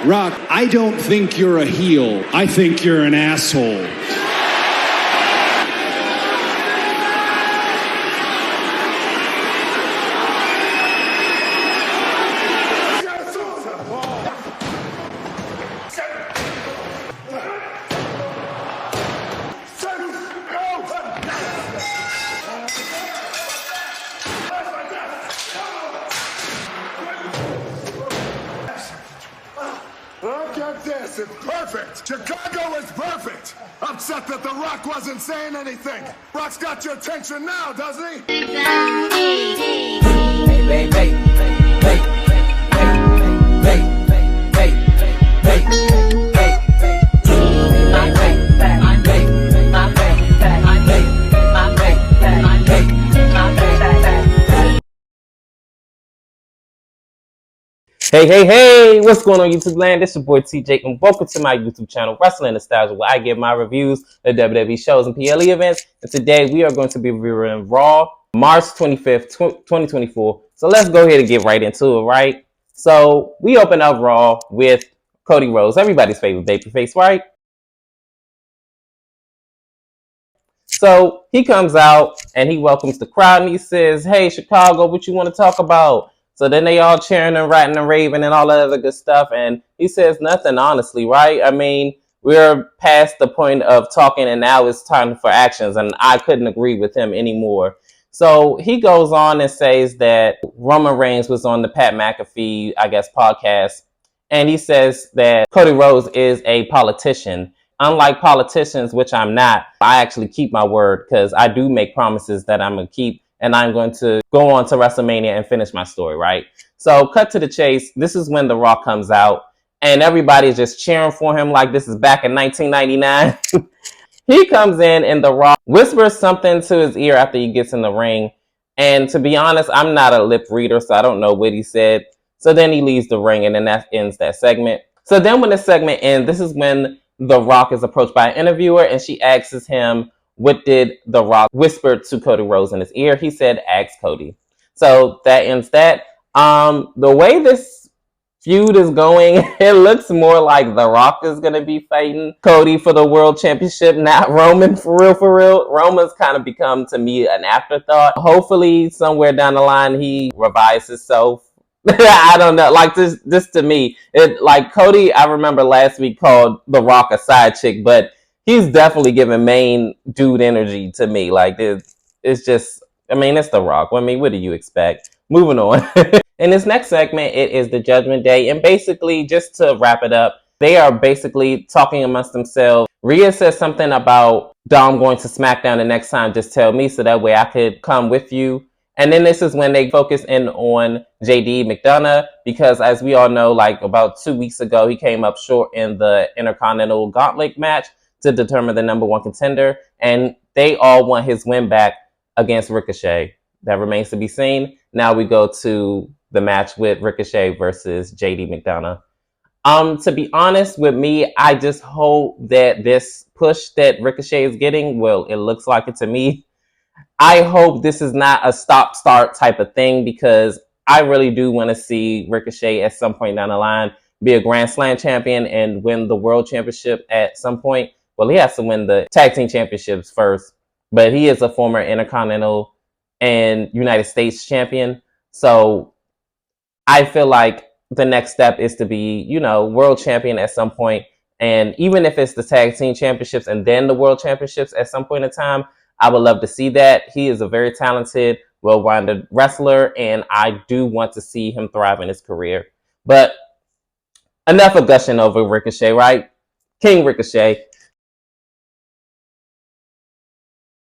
Rock, I don't think you're a heel. I think you're an asshole. Look at this, it's perfect. Chicago is perfect. Upset that The Rock wasn't saying anything. Rock's got your attention now, doesn't he? Hey, what's going on YouTube land? This is your boy TJ and welcome to my YouTube channel, Wrestling Nostalgia, where I give my reviews of WWE shows and PLE events. And today we are going to be reviewing Raw, March 25th, 2024. So let's go ahead and get right into it, right? So we open up Raw with Cody Rhodes, everybody's favorite babyface, right? So he comes out and he welcomes the crowd and he says, "Hey, Chicago, what you want to talk about?" So then they all cheering and ratting and raving and all that other good stuff. And he says nothing, honestly, right? I mean, we're past the point of talking and now it's time for actions. And I couldn't agree with him anymore. So he goes on and says that Roman Reigns was on the Pat McAfee, I guess, podcast. And he says that Cody Rhodes is a politician. Unlike politicians, which I'm not, I actually keep my word because I do make promises that I'm going to keep. And I'm going to go on to WrestleMania and finish my story, right? So cut to the chase. This is when The Rock comes out and everybody's just cheering for him like this is back in 1999. He comes in and The Rock whispers something to his ear after he gets in the ring. And to be honest, I'm not a lip reader, so I don't know what he said. So then he leaves the ring and then that ends that segment. So then when the segment ends, this is when The Rock is approached by an interviewer and she asks him, what did The Rock whisper to Cody Rhodes in his ear? He said, "Ask Cody." So that ends that. The way this feud is going, it looks more like The Rock is going to be fighting Cody for the world championship, not Roman, for real. Roman's kind of become, to me, an afterthought. Hopefully, somewhere down the line, he revives himself. I don't know. Like this to me, it like Cody, I remember last week called The Rock a side chick, but he's definitely giving main dude energy to me. Like it's just, I mean, it's The Rock. I mean, what do you expect? Moving on. In this next segment, it is the Judgment Day. And basically, just to wrap it up, they are basically talking amongst themselves. Rhea says something about Dom going to SmackDown the next time. Just tell me so that way I could come with you. And then this is when they focus in on JD McDonough, because as we all know, like about 2 weeks ago, he came up short in the Intercontinental Gauntlet match to determine the number one contender. And they all want his win back against Ricochet. That remains to be seen. Now we go to the match with Ricochet versus JD McDonough. To be honest with me, I just hope that this push that Ricochet is getting, well, it looks like it to me. I hope this is not a stop-start type of thing because I really do want to see Ricochet at some point down the line be a Grand Slam champion and win the World Championship at some point. Well, he has to win the Tag Team Championships first, but he is a former Intercontinental and United States champion. So I feel like the next step is to be, world champion at some point. And even if it's the Tag Team Championships and then the World Championships at some point in time, I would love to see that. He is a very talented, well-rounded wrestler, and I do want to see him thrive in his career. But enough of gushing over Ricochet, right? King Ricochet.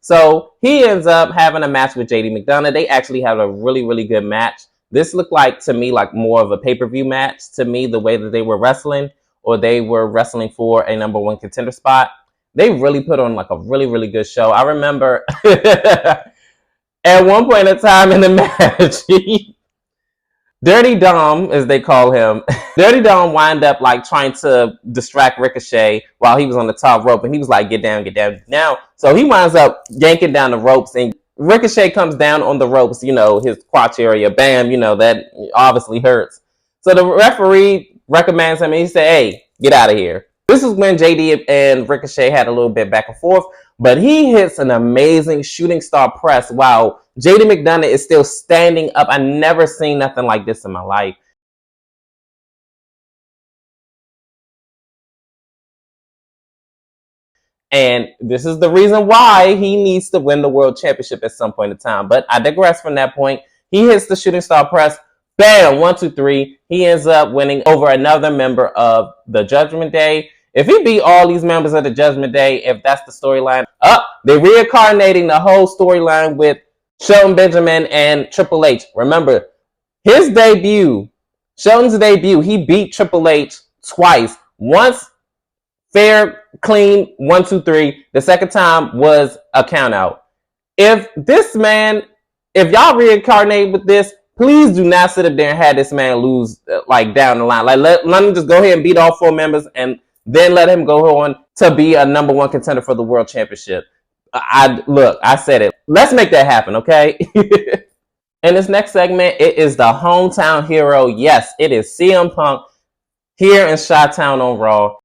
So he ends up having a match with JD McDonough. They actually have a really, really good match. This looked like, to me, like more of a pay-per-view match. To me, the way that they were wrestling, or they were wrestling for a number one contender spot, they really put on like a really, really good show. I remember at one point in time in the match, Dirty Dom, as they call him, Dirty Dom wind up like trying to distract Ricochet while he was on the top rope, and he was like, get down. Now, so he winds up yanking down the ropes, and Ricochet comes down on the ropes, his crotch area, bam, that obviously hurts. So the referee recommends him, and he said, hey, get out of here. This is when JD and Ricochet had a little bit back and forth, but he hits an amazing shooting star press while JD McDonough is still standing up. I never seen nothing like this in my life. And this is the reason why he needs to win the world championship at some point in time. But I digress from that point. He hits the shooting star press. Bam! 1, 2, 3. He ends up winning over another member of the Judgment Day. If he beat all these members of the Judgment Day, if that's the storyline, they're reincarnating the whole storyline with Shelton Benjamin and Triple H. Remember, his debut, Shelton's debut, he beat Triple H twice. Once fair, clean, 1, 2, 3. The second time was a count out. If y'all reincarnate with this, please do not sit up there and have this man lose like down the line. Like let him just go ahead and beat all 4 members and then let him go on to be a number 1 contender for the world championship. I said it. Let's make that happen, okay? In this next segment, it is the hometown hero. Yes, it is CM Punk here in Chi-Town on Raw.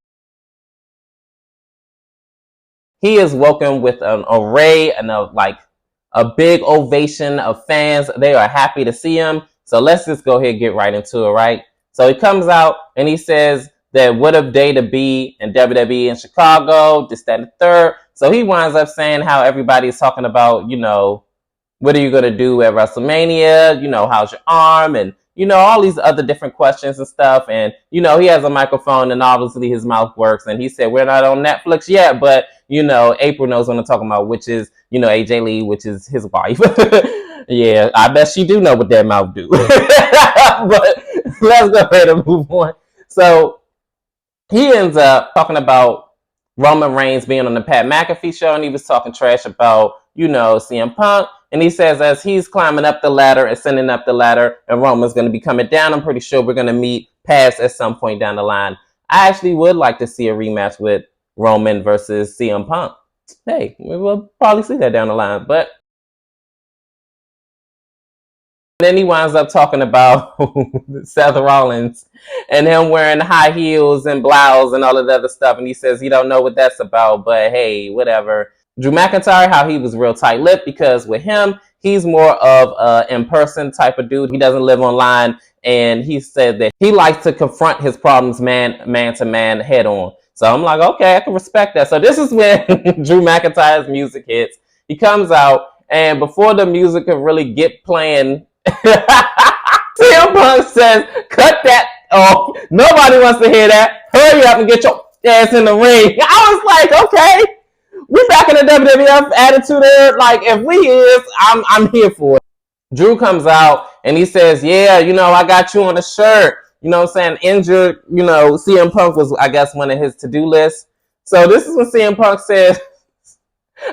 He is welcomed with an array and a big ovation of fans. They are happy to see him. So let's just go ahead and get right into it, right? So he comes out and he says that what a day to be in WWE in Chicago, this, that, and the third. So he winds up saying how everybody's talking about, what are you going to do at WrestleMania? How's your arm? And, all these other different questions and stuff. And, he has a microphone and obviously his mouth works. And he said, we're not on Netflix yet, but, April knows what I'm talking about, which is, AJ Lee, which is his wife. Yeah, I bet she do know what that mouth do. But let's go ahead and move on. So he ends up talking about Roman Reigns being on the Pat McAfee show, and he was talking trash about, CM Punk. And he says as he's climbing up the ladder, ascending up the ladder, and Roman's going to be coming down, I'm pretty sure we're going to meet Paz at some point down the line. I actually would like to see a rematch with Roman versus CM Punk. Hey, we'll probably see that down the line. But then he winds up talking about Seth Rollins and him wearing high heels and blouse and all of the other stuff. And he says he don't know what that's about, but hey, whatever. Drew McIntyre, how he was real tight-lipped because with him, he's more of an in-person type of dude. He doesn't live online. And he said that he likes to confront his problems man to man head on. So I'm like, okay, I can respect that. So this is when Drew McIntyre's music hits. He comes out, and before the music could really get playing, CM Punk says, cut that off. Nobody wants to hear that. Hurry up and get your ass in the ring. I was like, okay, we back in the WWF attitude there. Like, if we is, I'm here for it. Drew comes out and he says, yeah, I got you on a shirt. Injured, CM Punk was, I guess, one of his to-do lists. So this is when CM Punk says,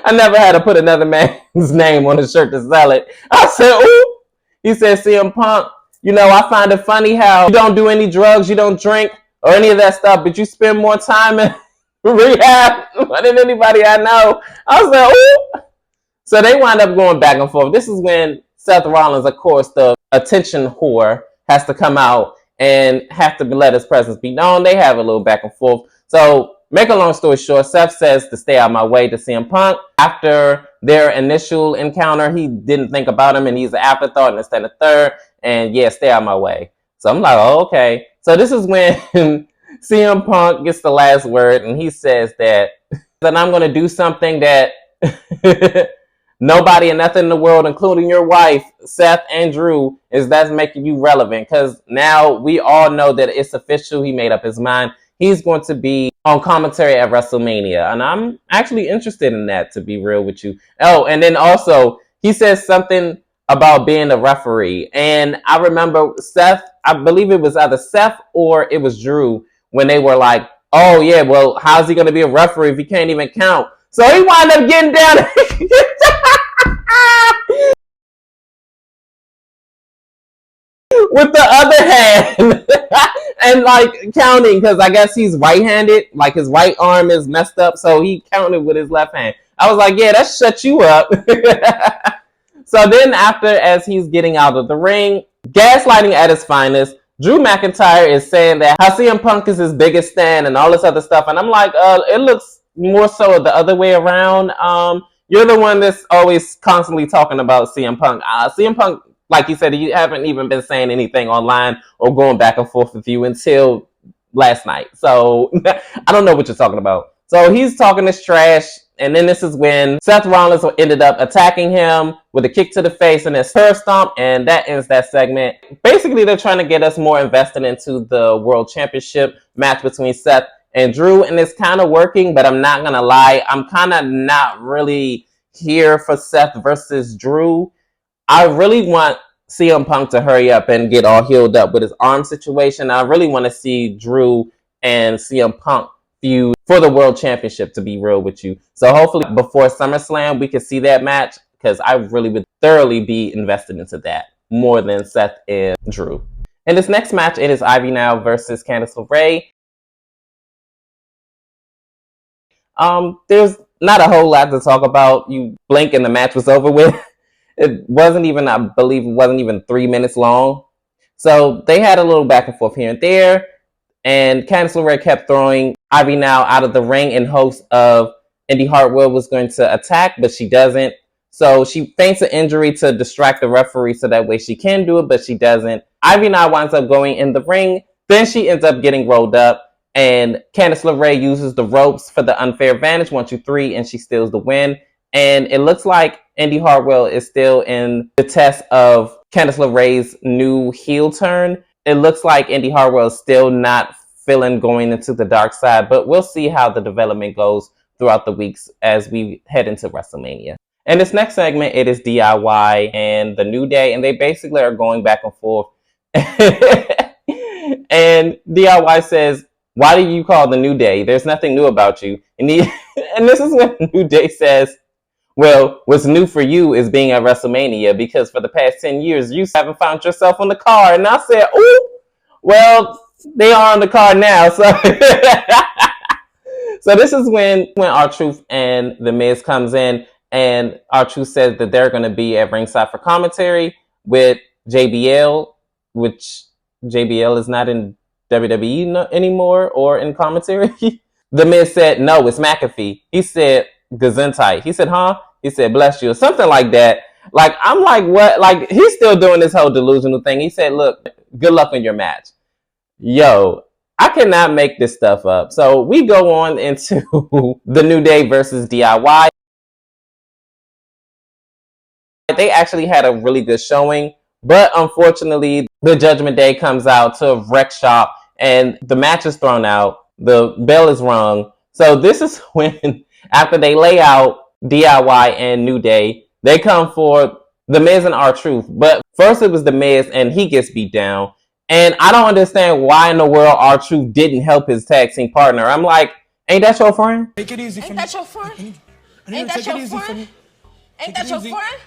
I never had to put another man's name on a shirt to sell it. I said, ooh. He said, CM Punk, I find it funny how you don't do any drugs, you don't drink or any of that stuff, but you spend more time in rehab than anybody I know. I was like, ooh. So they wind up going back and forth. This is when Seth Rollins, of course, the attention whore, has to come out and have to let his presence be known. They have a little back and forth. So make a long story short, Seth says to stay out of my way to CM Punk. After their initial encounter, he didn't think about him and he's an afterthought and instead of third. And yeah, stay out of my way. So I'm like, oh, okay. So this is when CM Punk gets the last word and he says that I'm going to do something that nobody and nothing in the world, including your wife, Seth and Drew, that's making you relevant. Because now we all know that it's official. He made up his mind. He's going to be on commentary at WrestleMania. And I'm actually interested in that, to be real with you. Oh, and then also, he says something about being a referee. And I remember Seth, I believe it was either Seth or it was Drew, when they were like, oh, yeah, well, how's he going to be a referee if he can't even count? So he wound up getting down with the other hand and like counting, because I guess he's right-handed, like his right arm is messed up, so he counted with his left hand. I was like, yeah, that shut you up. So then after, as he's getting out of the ring, gaslighting at his finest, Drew McIntyre is saying that how CM Punk is his biggest fan and all this other stuff. And I'm like, it looks more so the other way around. You're the one that's always constantly talking about CM Punk. CM Punk, like you said, you haven't even been saying anything online or going back and forth with you until last night. So I don't know what you're talking about. So he's talking this trash. And then this is when Seth Rollins ended up attacking him with a kick to the face and a curb stomp. And that ends that segment. Basically, they're trying to get us more invested into the World Championship match between Seth and Drew. And it's kind of working, but I'm not going to lie. I'm kind of not really here for Seth versus Drew. I really want CM Punk to hurry up and get all healed up with his arm situation. I really want to see Drew and CM Punk feud for the World Championship, to be real with you. So hopefully before SummerSlam, we can see that match, because I really would thoroughly be invested into that more than Seth and Drew. In this next match, it is Ivy Nile versus Candice LeRae. There's not a whole lot to talk about. You blink and the match was over with. It wasn't even, I believe it wasn't even 3 minutes long. So they had a little back and forth here and there. And Candice LeRae kept throwing Ivy Nile out of the ring in hopes of Indy Hartwell was going to attack, but she doesn't. So she feints an injury to distract the referee so that way she can do it, but she doesn't. Ivy Nile winds up going in the ring. Then she ends up getting rolled up. And Candice LeRae uses the ropes for the unfair advantage, 1, 2, 3, and she steals the win. And it looks like Indy Hartwell is still in the test of Candice LeRae's new heel turn. It looks like Indy Hartwell is still not feeling going into the dark side, but we'll see how the development goes throughout the weeks as we head into WrestleMania. In this next segment, it is DIY and the New Day, and they basically are going back and forth. And DIY says, "Why do you call the New Day? There's nothing new about you." And this is when New Day says, "Well, what's new for you is being at WrestleMania, because for the past 10 years, you haven't found yourself on the card." And I said, "Ooh, well, they are on the card now." So, so this is when R-Truth and The Miz comes in, and R-Truth says that they're going to be at ringside for commentary with JBL, which JBL is not in WWE anymore or in commentary. The Miz said, "No, it's McAfee." He said, "Gesundheit." He said, "Huh?" He said, "Bless you," or something like that. Like, I'm like, what? Like, he's still doing this whole delusional thing. He said, "Look, good luck on your match." Yo, I cannot make this stuff up. So we go on into the New Day versus DIY. They actually had a really good showing, but unfortunately, the Judgment Day comes out to wreck shop, and the match is thrown out. The bell is rung. So this is when, after they lay out DIY and New Day, they come for The Miz and R-Truth. But first it was The Miz, and he gets beat down. And I don't understand why in the world R-Truth didn't help his tag team partner. I'm like, ain't that your friend? Make it easy for me. Ain't that your friend? Ain't that your friend? Ain't that your friend?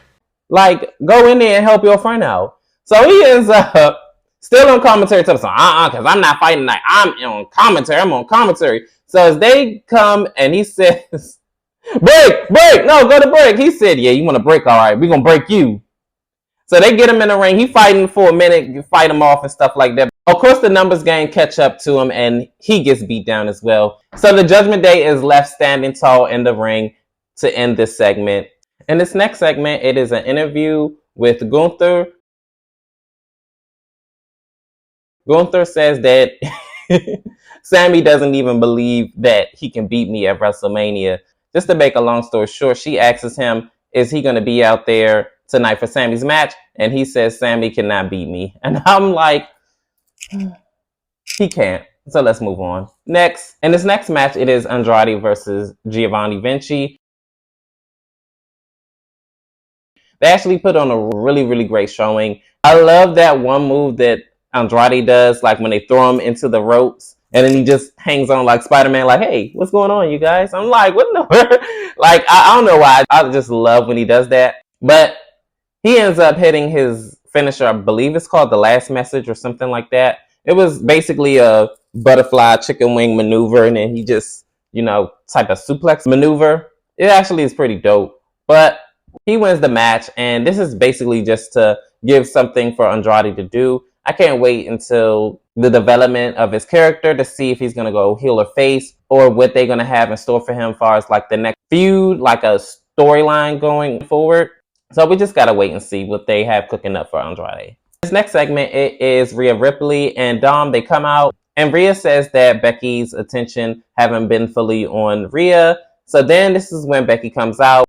Like, go in there and help your friend out. So he ends up still on commentary, telling us, because I'm not fighting tonight. I'm on commentary. I'm on commentary. So as they come and he says, break, no, go to break. He said, "Yeah, you want to break? All right, we're going to break you." So they get him in the ring. He fighting for a minute, fight him off and stuff like that. Of course, the numbers gang catch up to him, and he gets beat down as well. So the Judgment Day is left standing tall in the ring to end this segment. In this next segment, it is an interview with Gunther. Gunther says that Sammy doesn't even believe that he can beat me at WrestleMania. Just to make a long story short, she asks him, is he going to be out there tonight for Sammy's match? And he says, Sammy cannot beat me. And I'm like, he can't. So let's move on. Next, in this next match, it is Andrade versus Giovanni Vinci. They actually put on a really, really great showing. I love that one move that Andrade does, like when they throw him into the ropes and then he just hangs on like Spider-Man, like, hey, what's going on, you guys? I'm like, what in the world? Like, I don't know why. I just love when he does that. But he ends up hitting his finisher. I believe it's called the Last Message or something like that. It was basically a butterfly chicken wing maneuver, and then he just, type of suplex maneuver. It actually is pretty dope. But he wins the match, and this is basically just to give something for Andrade to do. I can't wait until the development of his character to see if he's going to go heel or face, or what they're going to have in store for him as far as like the next feud, like a storyline going forward. So we just got to wait and see what they have cooking up for Andrade. This next segment, it is Rhea Ripley and Dom. They come out, and Rhea says that Becky's attention haven't been fully on Rhea. So then this is when Becky comes out.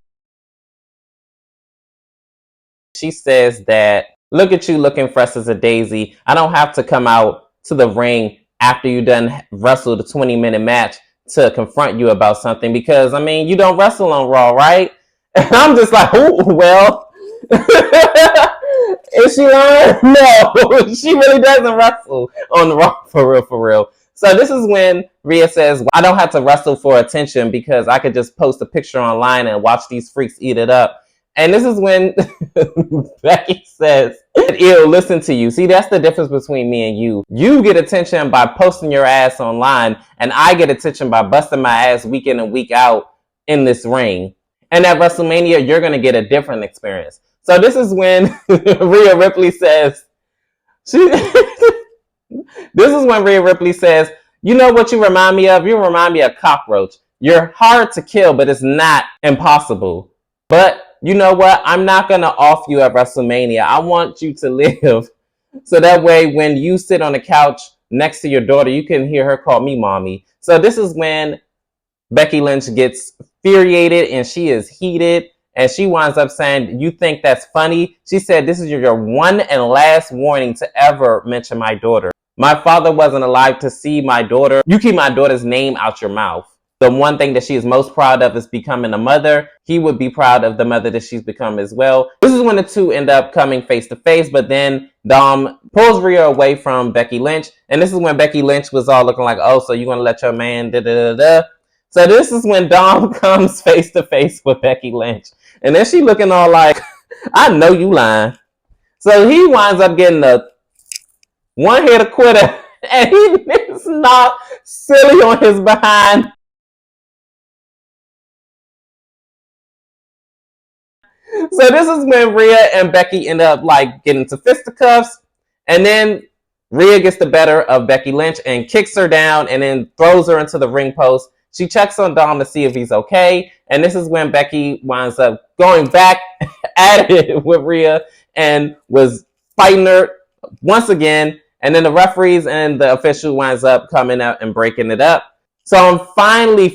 She says that, look at you looking fresh as a daisy. I don't have to come out to the ring after you done wrestled a 20-minute match to confront you about something, because, I mean, you don't wrestle on Raw, right? And I'm just like, oh, well, is she lying? No, she really doesn't wrestle on the Raw, for real. So this is when Rhea says, I don't have to wrestle for attention because I could just post a picture online and watch these freaks eat it up. And this is when Becky says, ew, listen to you. See, that's the difference between me and you. You get attention by posting your ass online, and I get attention by busting my ass week in and week out in this ring. And at WrestleMania, you're going to get a different experience. So this is when Rhea Ripley says, you know what you remind me of? You remind me of a cockroach. You're hard to kill, but it's not impossible. But you know what? I'm not going to off you at WrestleMania. I want you to live. So that way, when you sit on the couch next to your daughter, you can hear her call me mommy. So this is when Becky Lynch gets infuriated and she is heated. And she winds up saying, you think that's funny? She said, this is your one and last warning to ever mention my daughter. My father wasn't alive to see my daughter. You keep my daughter's name out your mouth. The one thing that she is most proud of is becoming a mother. He would be proud of the mother that she's become as well. This is when the two end up coming face to face, but then Dom pulls Rhea away from Becky Lynch. And this is when Becky Lynch was all looking like, oh, so you're going to let your man da-da-da-da. So this is when Dom comes face to face with Becky Lynch. And then she looking all like, I know you lying. So he winds up getting a one-hitter quitter. And he is not silly on his behind. So this is when Rhea and Becky end up like getting to fisticuffs, and then Rhea gets the better of Becky Lynch and kicks her down and then throws her into the ring post. She checks on Dom to see if he's okay, and this is when Becky winds up going back at it with Rhea and was fighting her once again, and then the referees and the official winds up coming out and breaking it up. So I'm finally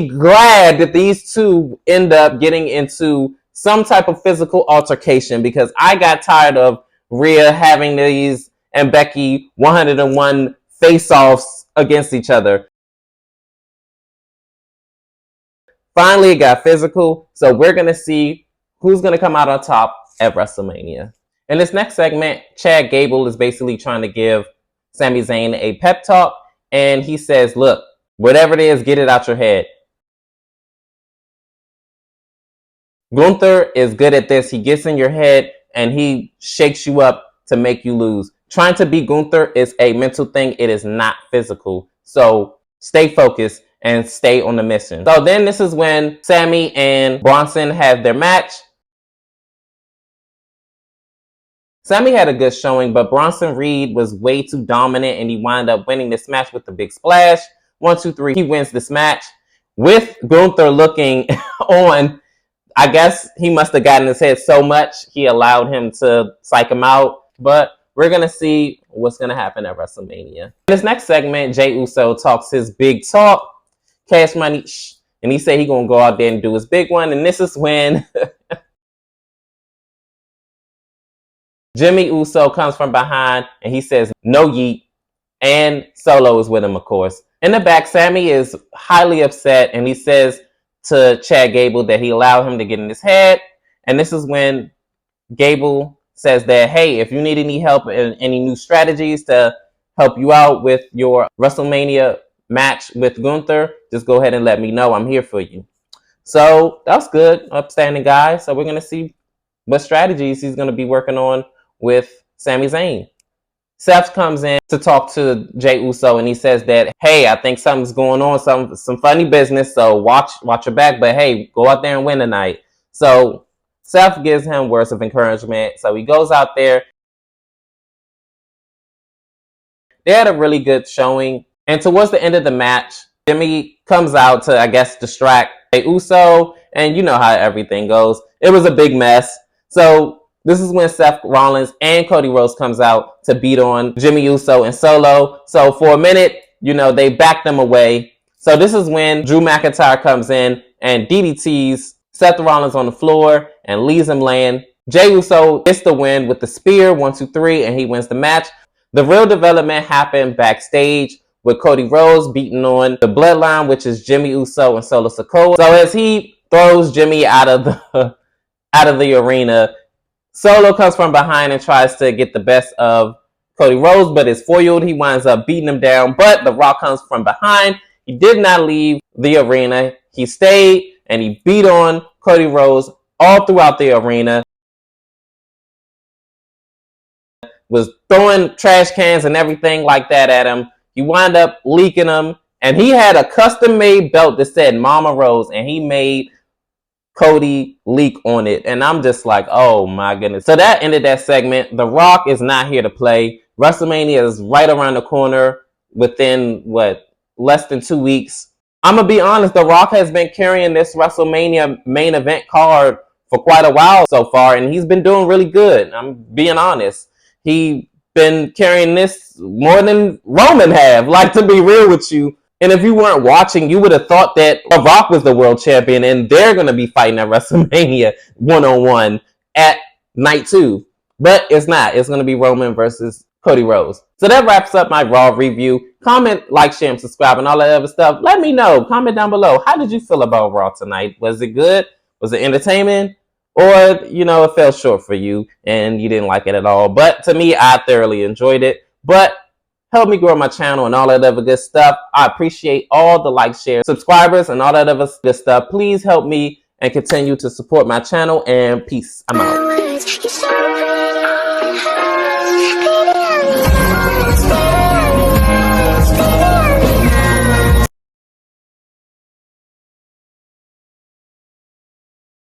glad that these two end up getting into some type of physical altercation, because I got tired of Rhea having these and Becky 101 face-offs against each other. Finally, it got physical, so we're going to see who's going to come out on top at WrestleMania. In this next segment, Chad Gable is basically trying to give Sami Zayn a pep talk, and he says, look, whatever it is, get it out your head. Gunther is good at this. He gets in your head and he shakes you up to make you lose. Trying to beat Gunther is a mental thing. It is not physical. So stay focused and stay on the mission. So then this is when Sami and Bronson have their match. Sami had a good showing, but Bronson Reed was way too dominant and he wound up winning this match with the big splash. 1, 2, 3. He wins this match with Gunther looking on. I guess he must have gotten his head so much he allowed him to psych him out. But we're going to see what's going to happen at WrestleMania. In this next segment, Jey Uso talks his big talk. Cash Money. And he said he's going to go out there and do his big one. And this is when Jimmy Uso comes from behind and he says, no yeet. And Solo is with him, of course. In the back, Sami is highly upset, and he says to Chad Gable that he allowed him to get in his head. And this is when Gable says that, hey, if you need any help and any new strategies to help you out with your WrestleMania match with Gunther, just go ahead and let me know. I'm here for you. So that's good, upstanding guy. So we're going to see what strategies he's going to be working on with Sami Zayn. Seth comes in to talk to Jey Uso, and he says that, hey, I think something's going on, some funny business, so watch your back, but hey, go out there and win tonight. So Seth gives him words of encouragement, so he goes out there. They had a really good showing. And towards the end of the match, Jimmy comes out to, I guess, distract Jey Uso. And you know how everything goes. It was a big mess. So this is when Seth Rollins and Cody Rhodes comes out to beat on Jimmy Uso and Solo. So for a minute, you know, they back them away. So this is when Drew McIntyre comes in and DDTs Seth Rollins on the floor and leaves him laying. Jey Uso gets the win with the spear, 1, 2, 3, and he wins the match. The real development happened backstage with Cody Rhodes beating on the Bloodline, which is Jimmy Uso and Solo Sikoa. So as he throws Jimmy out of the arena, Solo comes from behind and tries to get the best of Cody Rhodes, but is foiled. He winds up beating him down, but The Rock comes from behind. He did not leave the arena. He stayed and he beat on Cody Rhodes all throughout the arena. Was throwing trash cans and everything like that at him. He wound up leaking them, and he had a custom-made belt that said Mama Rose, and he made Cody leak on it. And I'm just like, oh my goodness. So that ended that segment. The Rock is not here to play. WrestleMania is right around the corner within, less than 2 weeks. I'm going to be honest, The Rock has been carrying this WrestleMania main event card for quite a while so far, and he's been doing really good. I'm being honest. He been carrying this more than Roman have, like, to be real with you. And if you weren't watching, you would have thought that The Rock was the world champion and they're going to be fighting at WrestleMania 1-on-1 at night 2. But it's not. It's going to be Roman versus Cody Rhodes. So that wraps up my Raw review. Comment, like, share, and subscribe, and all that other stuff. Let me know. Comment down below. How did you feel about Raw tonight? Was it good? Was it entertaining? Or, you know, it fell short for you and you didn't like it at all. But to me, I thoroughly enjoyed it. But help me grow my channel and all that other good stuff. I appreciate all the like, share, subscribers, and all that other good stuff. Please help me and continue to support my channel. And peace. I'm out.